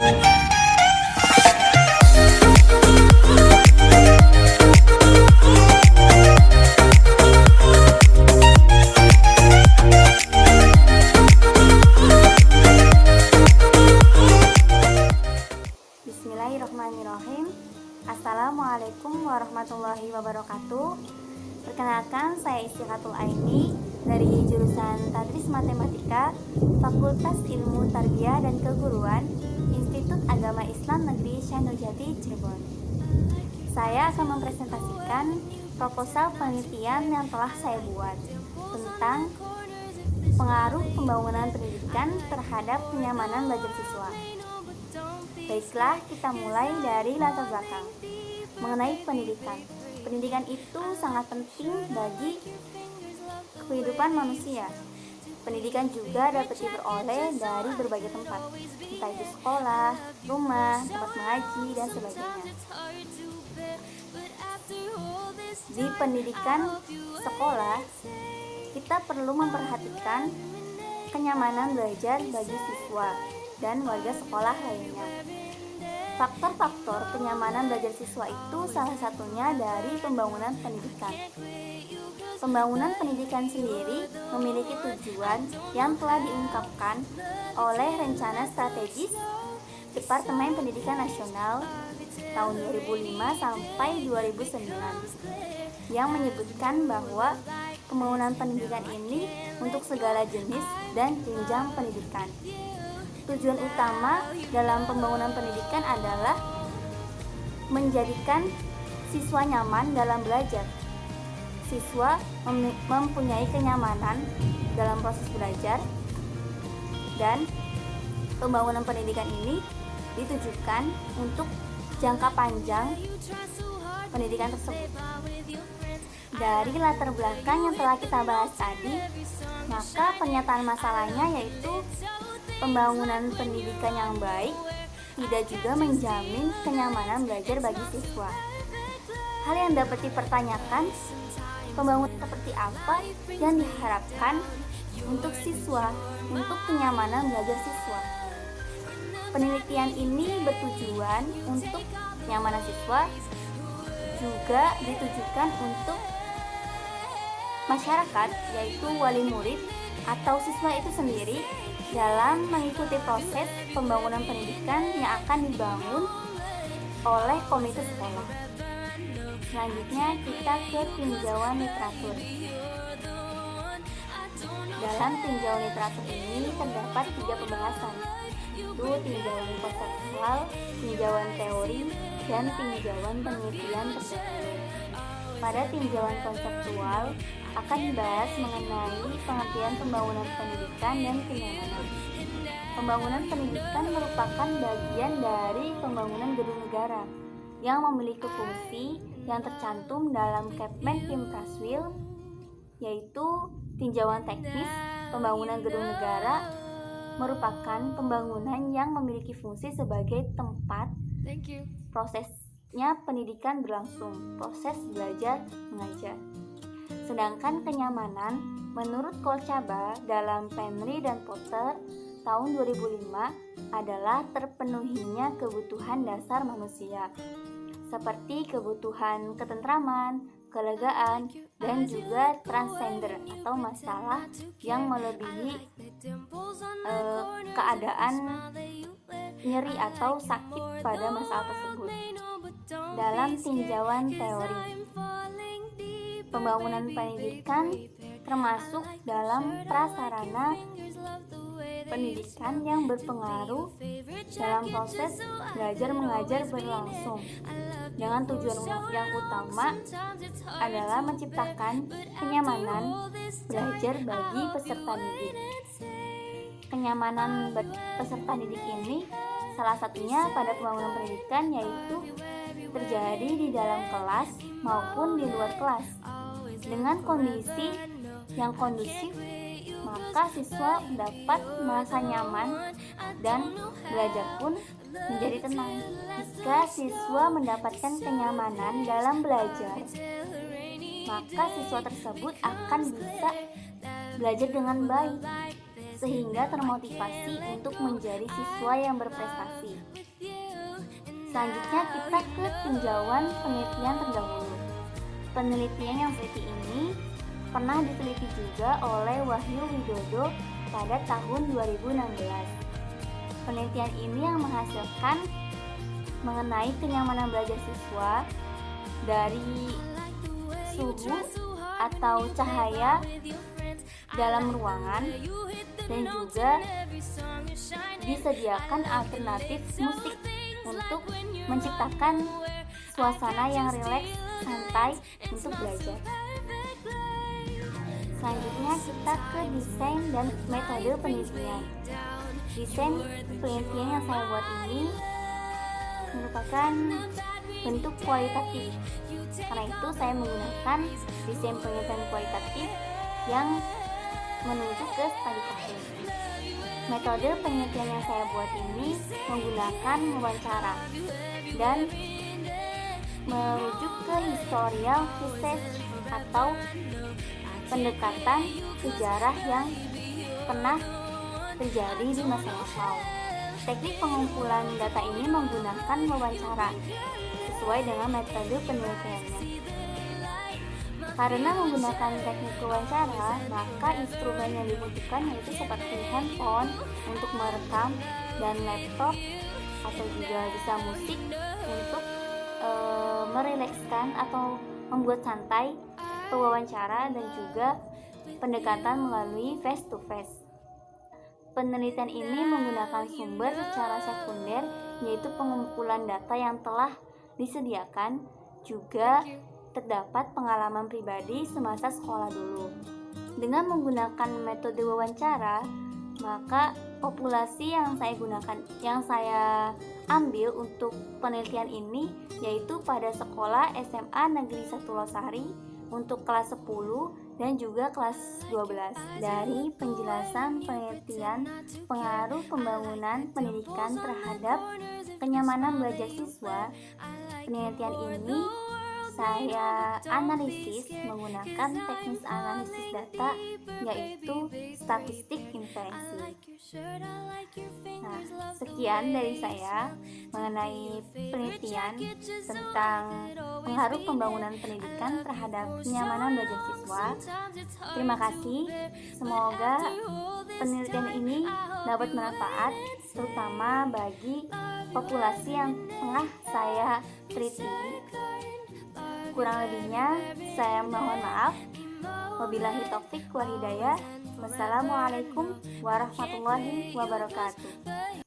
Bismillahirrahmanirrahim. Assalamualaikum warahmatullahi wabarakatuh. Perkenalkan, saya Istiqatul Aini dari jurusan Tadris Matematika, Fakultas Ilmu Tarbiyah dan Keguruan, Institut Agama Islam Negeri Syekh Nurjati, Cirebon. Saya akan mempresentasikan proposal penelitian yang telah saya buat tentang pengaruh pembangunan pendidikan terhadap kenyamanan belajar siswa. Baiklah, kita mulai dari latar belakang mengenai pendidikan. Pendidikan itu sangat penting bagi kehidupan manusia. Pendidikan juga dapat diperoleh dari berbagai tempat, entah itu sekolah, rumah, tempat mengaji, dan sebagainya. Di pendidikan sekolah, kita perlu memperhatikan kenyamanan belajar bagi siswa dan warga sekolah lainnya. Faktor-faktor kenyamanan belajar siswa itu salah satunya dari pembangunan pendidikan. Pembangunan pendidikan sendiri memiliki tujuan yang telah diungkapkan oleh Rencana Strategis Departemen Pendidikan Nasional tahun 2005 sampai 2009 yang menyebutkan bahwa pembangunan pendidikan ini untuk segala jenis dan jenjang pendidikan. Tujuan utama dalam pembangunan pendidikan adalah menjadikan siswa nyaman dalam belajar. Siswa mempunyai kenyamanan dalam proses belajar, dan pembangunan pendidikan ini ditujukan untuk jangka panjang pendidikan tersebut. Dari latar belakang yang telah kita bahas tadi, maka pernyataan masalahnya yaitu pembangunan pendidikan yang baik tidak juga menjamin kenyamanan belajar bagi siswa. Hal yang dapat dipertanyakan, pembangunan seperti apa yang diharapkan untuk siswa, untuk kenyamanan belajar siswa. Penelitian ini bertujuan untuk kenyamanan siswa, juga ditujukan untuk masyarakat, yaitu wali murid atau siswa itu sendiri, dalam mengikuti proses pembangunan pendidikan yang akan dibangun oleh komite sekolah. Selanjutnya kita ke tinjauan literatur. Dalam tinjauan literatur ini terdapat 3 pembahasan, yaitu tinjauan konseptual, tinjauan teori, dan tinjauan penelitian terdahulu. Pada tinjauan konseptual akan dibahas mengenai pengertian pembangunan pendidikan dan kenyamanan. Pembangunan pendidikan merupakan bagian dari pembangunan gedung negara yang memiliki fungsi yang tercantum dalam Kepmen Kimpraswil, yaitu tinjauan teknis. Pembangunan gedung negara merupakan pembangunan yang memiliki fungsi sebagai tempat prosesnya pendidikan berlangsung, proses belajar mengajar. Sedangkan kenyamanan, menurut Kolchaba dalam Penry dan Potter tahun 2005, adalah terpenuhinya kebutuhan dasar manusia, seperti kebutuhan ketentraman, kelegaan, dan juga transgender atau masalah yang melebihi keadaan nyeri atau sakit pada masalah tersebut. Dalam tinjauan teori, pembangunan pendidikan termasuk dalam prasarana pendidikan yang berpengaruh dalam proses belajar mengajar berlangsung, dengan tujuan yang utama adalah menciptakan kenyamanan belajar bagi peserta didik. Kenyamanan peserta didik ini salah satunya pada pembangunan pendidikan, yaitu terjadi di dalam kelas maupun di luar kelas. Dengan kondisi yang kondusif, maka siswa dapat merasa nyaman dan belajar pun menjadi tenang. Jika siswa mendapatkan kenyamanan dalam belajar, maka siswa tersebut akan bisa belajar dengan baik. sehingga termotivasi untuk menjadi siswa yang berprestasi. Selanjutnya kita ke tinjauan penelitian terdahulu. Penelitian yang seperti ini pernah diteliti juga oleh Wahyu Widodo pada tahun 2016. Penelitian ini yang menghasilkan mengenai kenyamanan belajar siswa dari suhu atau cahaya dalam ruangan, dan juga disediakan alternatif musik untuk menciptakan suasana yang rileks, santai untuk belajar. Selanjutnya kita ke desain dan metode penelitian. Desain penelitian yang saya buat ini merupakan bentuk kualitatif. Karena itu saya menggunakan desain penelitian kualitatif yang menuju ke studi kasus. Metode penelitian yang saya buat ini menggunakan wawancara dan merujuk ke historial research atau pendekatan sejarah yang pernah terjadi di masa lampau. Teknik pengumpulan data ini menggunakan wawancara sesuai dengan metode penelitiannya. Karena menggunakan teknik wawancara, maka instrumen yang dibutuhkan yaitu seperti handphone untuk merekam dan laptop atau juga bisa musik untuk merilekskan atau membuat santai pewawancara dan juga pendekatan melalui face to face. Penelitian ini menggunakan sumber secara sekunder yaitu pengumpulan data yang telah disediakan, juga terdapat pengalaman pribadi semasa sekolah dulu. Dengan menggunakan metode wawancara, maka populasi yang saya ambil untuk penelitian ini yaitu pada sekolah SMA Negeri 1 Losari untuk kelas 10 dan juga kelas 12. Dari penjelasan penelitian pengaruh pembangunan pendidikan terhadap kenyamanan belajar siswa, penelitian ini saya analisis menggunakan teknis analisis data yaitu statistik inferensi. Nah, sekian dari saya mengenai penelitian tentang pengaruh pembangunan pendidikan terhadap kenyamanan belajar siswa. Terima kasih. Semoga penelitian ini dapat bermanfaat terutama bagi populasi yang tengah saya teliti. Kurang lebihnya saya mohon maaf. Wabillahi taufik wal hidayah. Wassalamualaikum warahmatullahi wabarakatuh.